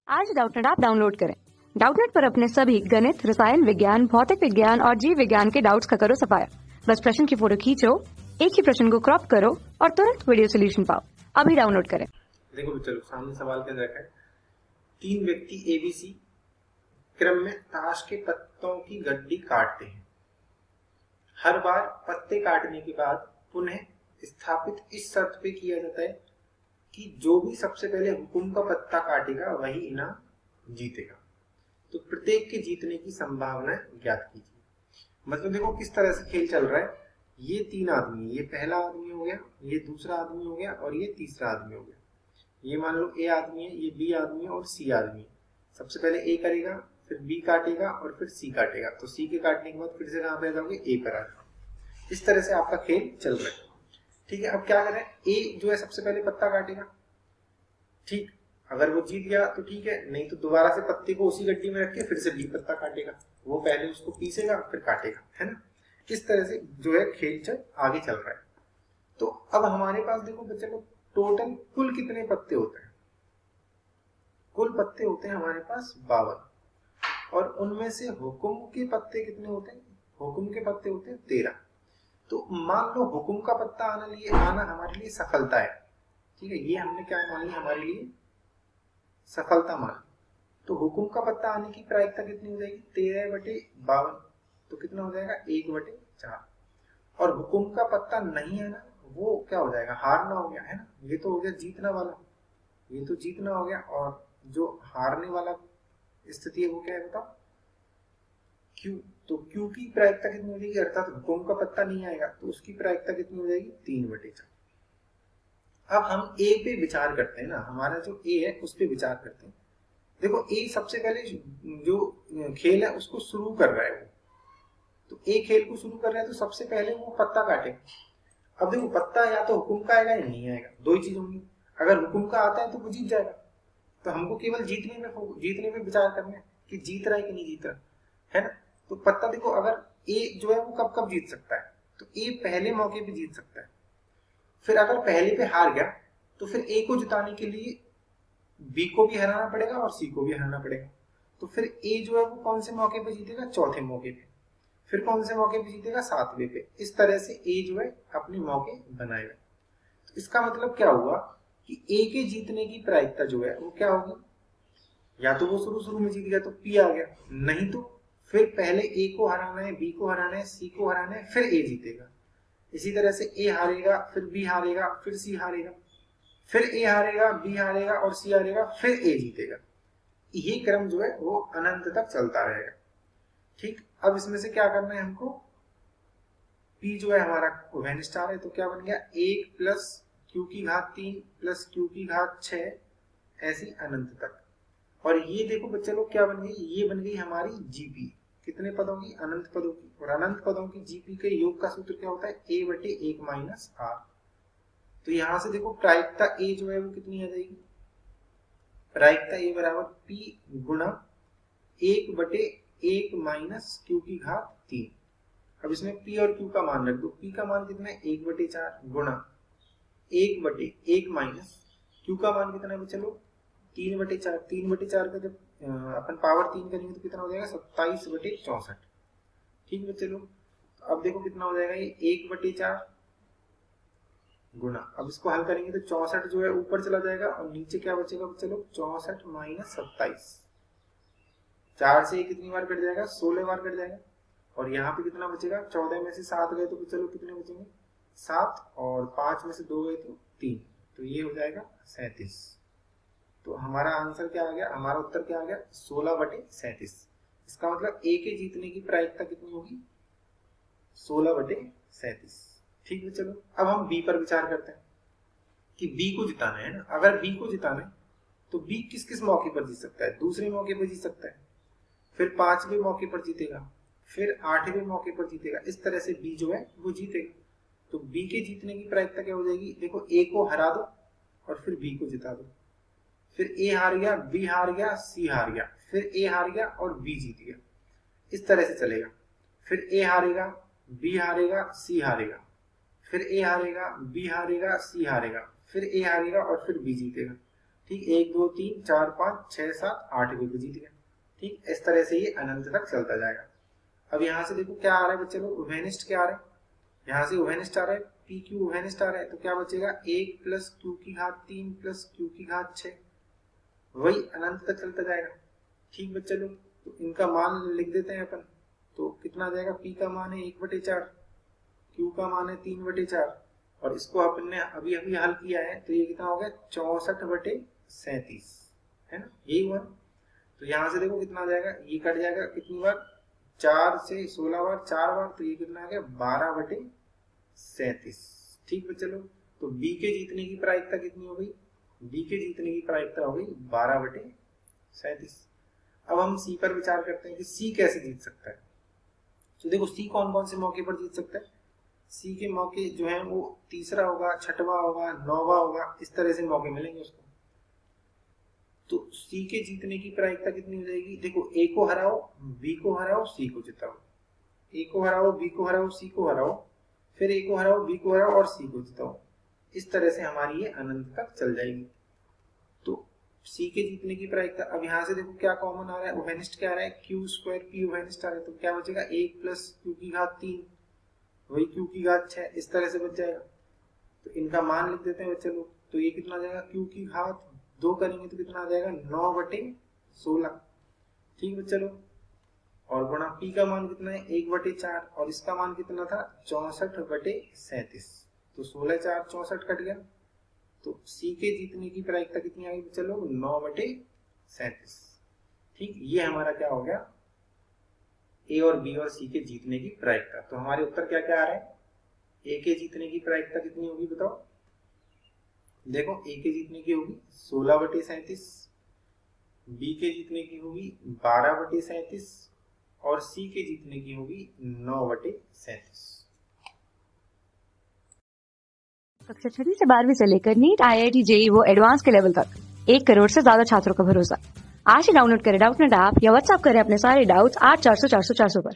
आज Doubtnut app download करें। Doubtnut पर अपने सभी गणित, रसायन विज्ञान, भौतिक विज्ञान और जीव विज्ञान के डाउट्स का करो सफाया। बस प्रश्न की फोटो खींचो, एक ही प्रश्न को क्रॉप करो और तुरंत वीडियो सोल्यूशन पाओ। अभी डाउनलोड करें। देखो चलो, सामने सवाल के अंदर है, 3 व्यक्ति एबीसी क्रम में ताश के पत्तों की गड्डी काटते हैं। हर बार पत्ते काटने के बाद पुनः स्थापित इस शर्त पे किया जाता है कि जो भी सबसे पहले हुकुम का पत्ता काटेगा वही इनाम जीतेगा। तो प्रत्येक के जीतने की संभावना ज्ञात कीजिए। मतलब देखो किस तरह से खेल चल रहा है। ये 3 आदमी, ये पहला आदमी हो गया, ये दूसरा आदमी हो गया और ये तीसरा आदमी हो गया। ये मान लो ए आदमी है, ये बी आदमी है और सी आदमी है। सबसे पहले ए करेगा, फिर बी काटेगा और फिर सी काटेगा। तो सी के काटने के बाद फिर से कहां पे आ जाओगे, ए पर आ जाओगे। इस तरह से आपका खेल चल रहा है। ठीक है, अब क्या करें, ए जो है सबसे पहले पत्ता काटेगा। ठीक, अगर वो जीत गया तो ठीक है, नहीं तो दोबारा से पत्ते को उसी गड्डी में रख के फिर से बी पत्ता काटेगा। वो पहले उसको पीसेगा फिर काटेगा, है ना। इस तरह से जो है खेल आगे चल रहा है। तो अब हमारे पास देखो बच्चे लोग, टोटल कुल कितने पत्ते होते हैं। कुल पत्ते होते हैं हमारे पास 52 और उनमें से हुकुम के पत्ते कितने होते हैं, हुकुम के पत्ते होते हैं 13। तो मान लो हुकुम का पत्ता आना हमारे लिए सफलता है। ठीक है, ये हमने क्या मान लिया, हमारे लिए सफलता मान। तो हुकुम का पत्ता आने की प्रायिकता कितनी हो जाएगी, 13/52। तो कितना हो जाएगा, 1/4। और हुकुम का पत्ता नहीं है ना, वो क्या हो जाएगा, हारना हो गया, है ना। ये तो हो गया जीतना वाला, ये तो जीतना हो गया। और जो हारने वाला स्थिति है वो क्या है बताओ, क्यू। तो क्यू की प्रायिकता कितनी हो जाएगी, अर्थात हुकुम का पत्ता नहीं आएगा तो उसकी प्रायिकता कितनी हो जाएगी, 3/4। अब हम ए पे विचार करते हैं ना, हमारा जो ए है उस पे विचार करते हैं। देखो ए सबसे पहले जो खेल है उसको शुरू कर रहा है वो। तो ए खेल को शुरू कर रहा है तो सबसे पहले वो पत्ता काटे। अब देखो पत्ता या तो हुकुम का आएगा या नहीं आएगा, दो ही चीज होंगी। अगर हुकुम का आता है तो वो जीत जाएगा। तो हमको केवल जीतने में विचार करना है कि जीत रहा है कि नहीं जीत रहा है ना। तो पत्ता देखो, अगर ए जो है वो कब कब जीत सकता है, तो ए पहले मौके पे जीत सकता है। फिर अगर पहले पे हार गया तो फिर ए को जिताने के लिए बी को भी हराना पड़ेगा और सी को भी हराना पड़ेगा। तो फिर ए जो है वो कौन से मौके पे जीतेगा, चौथे मौके पे। फिर कौन से मौके पे जीतेगा, 7वें पे। इस तरह से ए जो है अपने मौके बनाएगा। तो इसका मतलब क्या हुआ कि ए के जीतने की प्रायिकता जो है वो क्या होगी, या तो वो शुरू में जीत गया तो पी आ गया, नहीं तो फिर पहले ए को हराना है, बी को हराना है, सी को हराना है, फिर ए जीतेगा। इसी तरह से ए हारेगा, फिर बी हारेगा, फिर सी हारेगा, फिर ए हारेगा, बी हारेगा और सी हारेगा, फिर ए जीतेगा। ये क्रम जो है वो अनंत तक चलता रहेगा। ठीक, अब इसमें से क्या करना है हमको, P जो है हमारा वेन स्टार है तो क्या बन गया, 1 प्लस Q की घात 3 प्लस Q की घात 6, ऐसी अनंत तक। और ये देखो बच्चे लोग क्या बन गई, ये बन गई हमारी जीपी। कितने पदों की, अनंत पदों की। और अनंत पदों की जीपी के योग का सूत्र क्या होता है, A/1 माइनस R। तो यहां से देखो प्रायिकता A जो है वो कितनी आ जाएगी, प्रायिकता A बराबर P गुणा 1/1 माइनस Q की घात 3। अब इसमें P और Q का मान रख दो। P का मान कितना है, 1/4 गुणा 1/1 माइनस Q का मान कितना है बच्चे लोग, 3/4। 3/4 का जब अपन पावर 3 करेंगे तो कितना हो जाएगा, 27/64। ठीक बच्चे लोग, अब देखो कितना हो जाएगा, ये 1/4 गुणा, अब इसको हल करेंगे तो 64 जो है ऊपर चला जाएगा और नीचे क्या बचेगा बच्चे लोग, 64 माइनस 27। 4 से कितनी बार कट जाएगा, 16 बार कट जाएगा। और यहाँ पे कितना बचेगा, 14 में से 7 गए तो चलो कितने बचेंगे, 7, और 5 में से 2 गए तो 3। तो ये हो जाएगा 37। तो हमारा आंसर क्या आ गया, हमारा उत्तर क्या आ गया, 16/37। इसका मतलब ए के जीतने की प्रायिकता कितनी होगी, 16/37। ठीक है, चलो अब हम बी पर विचार करते हैं कि बी को जिताना है ना। अगर बी को जिताना है तो बी किस किस मौके पर जीत सकता है, दूसरे मौके पर जीत सकता है, फिर 5वें मौके पर जीतेगा, फिर 8वें मौके पर जीतेगा। इस तरह से बी जो है वो जीतेगा। तो बी के जीतने की प्रायिकता क्या हो जाएगी, देखो ए को हरा दो और फिर बी को जिता दो। फिर ए हार गया, बी हार गया, सी हार गया, फिर ए हार गया और बी जीत गया। इस तरह से चलेगा। फिर ए हारेगा, बी हारेगा, सी हारेगा, फिर ए हारेगा, बी हारेगा, सी हारेगा, फिर ए हारेगा और फिर बी जीतेगा। ठीक, 1 2 3 4 5 6 7 8 विकेट जीत गए। ठीक, इस तरह से ये अनंत तक चलता जाएगा। अब यहाँ से देखो क्या आ रहा है बच्चे लोग, उभयनिष्ठ क्या आ रहा है, यहाँ से उभयनिष्ठ आ रहा है, पी क्यू उभयनिष्ठ आ रहा है, तो क्या बचेगा 1 प्लस क्यू की घात 3 प्लस क्यू की घात 6, वही अनंत तक चलता जाएगा। ठीक बच्चे लोग, तो इनका मान लिख देते हैं अपन, तो कितना आ जाएगा, पी का मान है 1/4, क्यू का मान है 3/4, और इसको अपने अभी अभी हल किया है, तो ये कितना हो गया 64/37, है ना, यही हुआ। तो यहाँ से देखो कितना आ जाएगा, ये कट जाएगा कितनी बार, 4 से 16 बार, 4 बार, तो ये कितना आ गया 12/37। ठीक बच्चे लोग, तो बी के जीतने की प्रायिकता कितनी हो गई, बी के जीतने की प्रायिकता हो गई 12/37। अब हम सी पर विचार करते हैं कि सी कैसे जीत सकता है। तो देखो सी कौन कौन से मौके पर जीत सकता है, सी के मौके जो है वो तीसरा होगा, छठवां होगा, 9वां होगा, इस तरह से मौके मिलेंगे उसको। तो सी के जीतने की प्रायिकता कितनी हो जाएगी, देखो ए को हराओ, बी को हराओ, सी को जिताओ, ए को हराओ, बी को हराओ, सी को हराओ, फिर ए को हराओ, बी को हराओ और सी को जिताओ। इस तरह से हमारी ये अनंत तक चल जाएगी। तो सी के जीतने की प्रायिकता, अब यहाँ से देखो क्या कॉमन आ रहा है, उभयनिष्ठ क्या आ रहा है, क्यू स्क्वायर पी उभयनिष्ठ आ रहा है, तो क्या बचेगा 1 प्लस क्यू की घात 3, वही क्यू की घात 6, इस तरह से बच जाएगा। तो इनका मान लिख देते हैं बच्चे लोग, तो ये कितना आ जाएगा, क्यू की घात 2 करेंगे तो कितना आ जाएगा 9/16। ठीक बच्चे लोग, और गुणा पी का मान कितना है 1/4, और इसका मान कितना था 64/37, तो 16 4 64 कट गया। तो सी के जीतने की प्रायिकता कितनी आ गई बच्चे लोग 9/37। ठीक, ये हमारा क्या हो गया, ए और बी और सी के जीतने की प्रायिकता। तो हमारे उत्तर क्या क्या आ रहा है, ए के जीतने की प्रायिकता कितनी होगी बताओ, देखो ए के जीतने की होगी 16/37, बी के जीतने की होगी 12/37, और सी के जीतने की होगी 9/37। कक्षा 6वीं से 12वीं से लेकर नीट, IIT, JEE वो एडवांस के लेवल तक 1 करोड़ से ज्यादा छात्रों का भरोसा। आज ही डाउनलोड करें डाउटनेट ऐप या व्हाट्सएप करें अपने सारे डाउट्स 8400 400 400 पर।